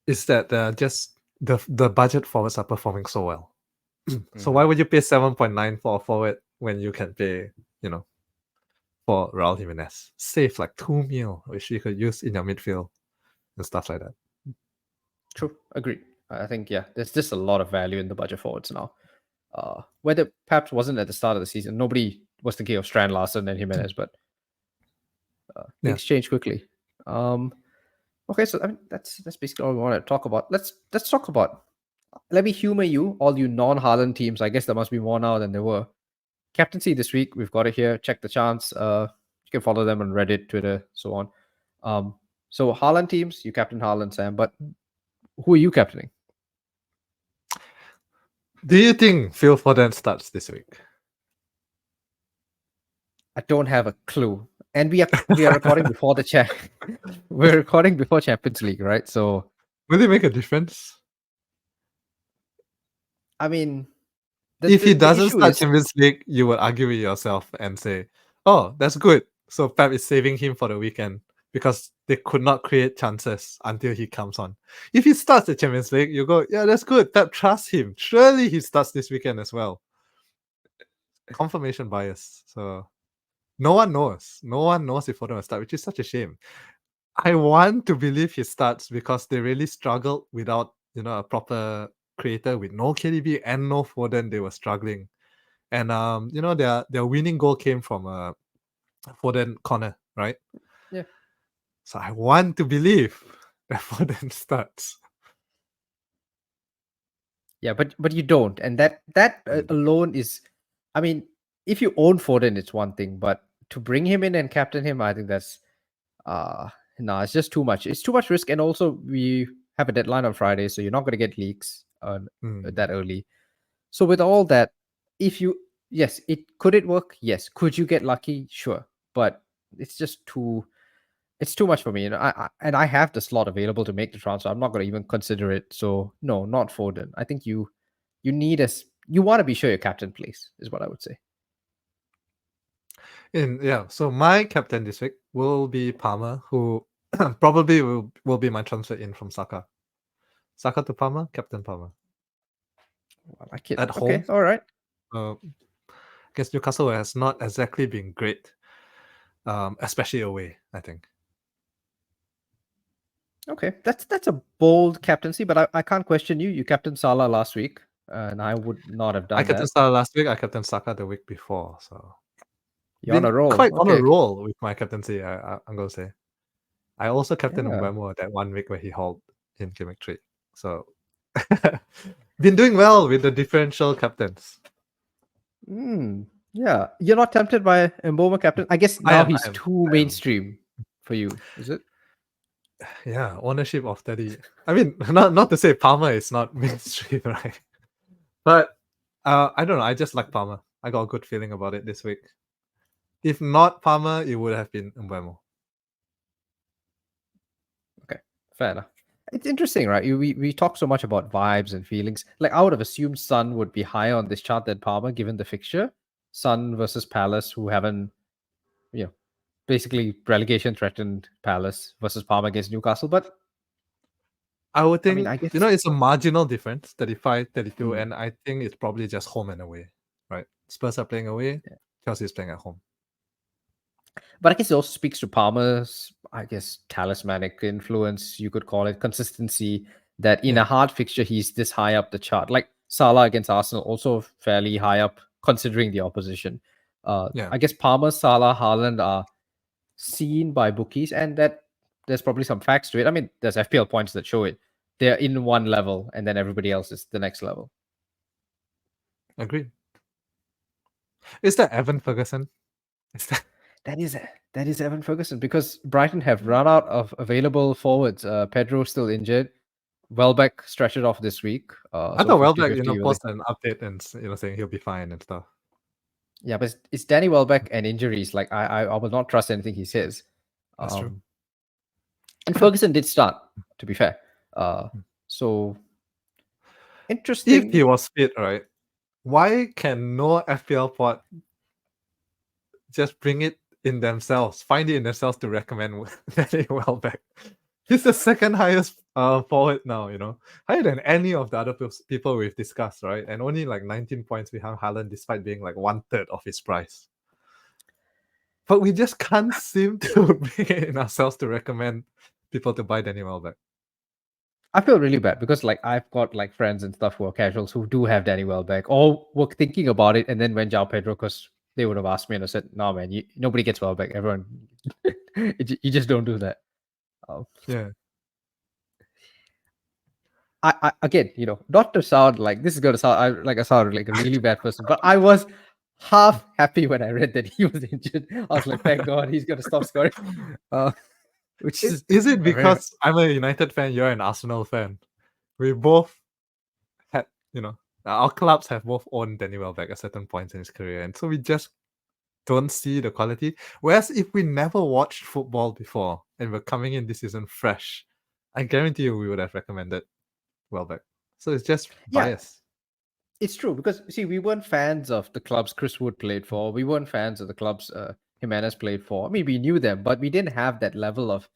is that just the budget forwards are performing so well. So why would you pay 7.9 for a forward when you can pay, for Raul Jimenez? Save like 2 mil, which you could use in your midfield and stuff like that. True, agreed. I think yeah, there's just a lot of value in the budget forwards now. Whether perhaps wasn't at the start of the season, nobody was thinking of Strand Larson and Jimenez, but things change quickly. Okay, so I mean that's basically all we want to talk about. Let's talk about. Let me humor you, all you non-Haaland teams. I guess there must be more now than there were. Captaincy this week, we've got it here. Check the chance. You can follow them on Reddit, Twitter, so on. So Haaland teams, you captain Haaland, Sam, but who are you captaining? Do you think Phil Foden starts this week? I don't have a clue. And we are recording before the chat. We're recording before Champions League, right? So will it make a difference? I mean, if he doesn't issue start is- Champions League, you will argue with yourself and say, "Oh, that's good." So Pep is saving him for the weekend because they could not create chances until he comes on. If he starts the Champions League, you go, "Yeah, that's good." Pep trusts him. Surely he starts this weekend as well. Confirmation bias. So no one knows. No one knows if Foden will start, which is such a shame. I want to believe he starts because they really struggled without a proper creator with no KDB and no Foden. They were struggling, and their winning goal came from a Foden corner, right? Yeah. So I want to believe that Foden starts. Yeah, but you don't, and that alone is, I mean, if you own Foden, it's one thing, but to bring him in and captain him, I think that's no, it's just too much. It's too much risk, and also we have a deadline on Friday, so you're not going to get leaks that early. So with all that, yes, could it work? Yes. Could you get lucky? Sure, but it's just too much for me. I have the slot available to make the transfer. I'm not going to even consider it. So no, not Foden. I think you need you want to be sure your captain plays is what I would say. So my captain this week will be Palmer, who probably will be my transfer in from Saka. Saka to Palmer, Captain Palmer. I like it. At Okay, home. all right. Against Newcastle has not exactly been great, especially away, I think. Okay, that's a bold captaincy, but I can't question you. You captained Salah last week, and I would not have done I captained that. Salah last week. I captained Saka the week before, so you're on a roll. Quite on a Okay. roll with my captaincy. I'm gonna say. I also captained Yeah. Mbeumo that 1 week where he hauled in Game Week 3. So been doing well with the differential captains. Yeah, you're not tempted by Mbeumo captain. I guess now he's too mainstream for you, is it? Yeah, ownership of 30. I mean, not to say Palmer is not mainstream, right? But I don't know. I just like Palmer. I got a good feeling about it this week. If not Palmer, it would have been Mbeumo. Okay, fair enough. It's interesting, right? We talk so much about vibes and feelings. Like I would have assumed Son would be higher on this chart than Palmer, given the fixture. Son versus Palace, who haven't, basically relegation threatened Palace versus Palmer against Newcastle. But I would think, I guess it's a marginal difference, 35, 32, and I think it's probably just home and away, right? Spurs are playing away, Chelsea is playing at home. But I guess it also speaks to Palmer's, I guess, talismanic influence, you could call it, consistency, that in a hard fixture, he's this high up the chart. Like Salah against Arsenal, also fairly high up, considering the opposition. I guess Palmer, Salah, Haaland are seen by bookies, and that there's probably some facts to it. I mean, there's FPL points that show it. They're in one level, and then everybody else is the next level. Agreed. Is that Evan Ferguson? Is that That is Evan Ferguson, because Brighton have run out of available forwards. Pedro still injured. Welbeck stretched it off this week. I So thought Welbeck, 50-50 with posted an update and saying he'll be fine and stuff. Yeah, but it's Danny Welbeck and injuries. Like I will not trust anything he says. That's true. And Ferguson did start, to be fair. So interesting. If he was fit, right? Why can no FPL pod just bring it in themselves, find it in themselves to recommend Danny Welbeck? He's the second highest forward now, higher than any of the other people we've discussed, right? And only like 19 points behind Haaland, despite being like 1/3 of his price. But we just can't seem to bring it in ourselves to recommend people to buy Danny Welbeck. I feel really bad because like I've got like friends and stuff who are casuals who do have Danny Welbeck or were thinking about it and then went João Pedro because they would have asked me and I said, no man, nobody gets Welbeck. Everyone, you just don't do that. Yeah. I again, not to sound like this is going to sound like I sound like a really bad person, but I was half happy when I read that he was injured. I was like, thank God he's going to stop scoring. Which is it because I'm a United fan, you're an Arsenal fan? We both had, our clubs have both owned Danny Welbeck at certain points in his career, and so we just don't see the quality. Whereas if we never watched football before and we're coming in this season fresh, I guarantee you we would have recommended Welbeck. So it's just bias. It's true because see, we weren't fans of the clubs Chris Wood played for. We weren't fans of the clubs Jimenez played for. I mean, we knew them, but we didn't have that level of,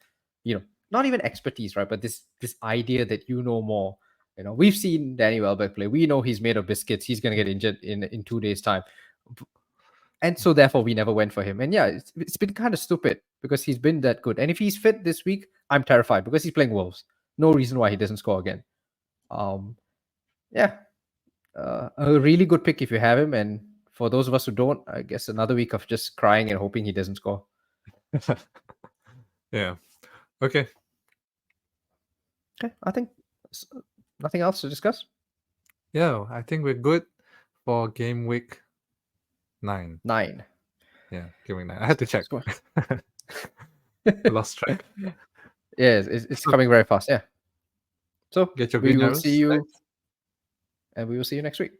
not even expertise, right? But this idea that more. We've seen Danny Welbeck play. We know he's made of biscuits. He's going to get injured in 2 days' time. And so therefore we never went for him. And yeah, it's been kind of stupid because he's been that good. And if he's fit this week, I'm terrified because he's playing Wolves. No reason why he doesn't score again. A really good pick if you have him. And for those of us who don't, I guess another week of just crying and hoping he doesn't score. Yeah. Okay. I think nothing else to discuss. Yeah, I think we're good for game week 9. 9. Yeah, game week 9. I had to check. Lost track. Yeah, it's coming very fast. Yeah. So get your we green will arrows see you, next. and we will see you next week.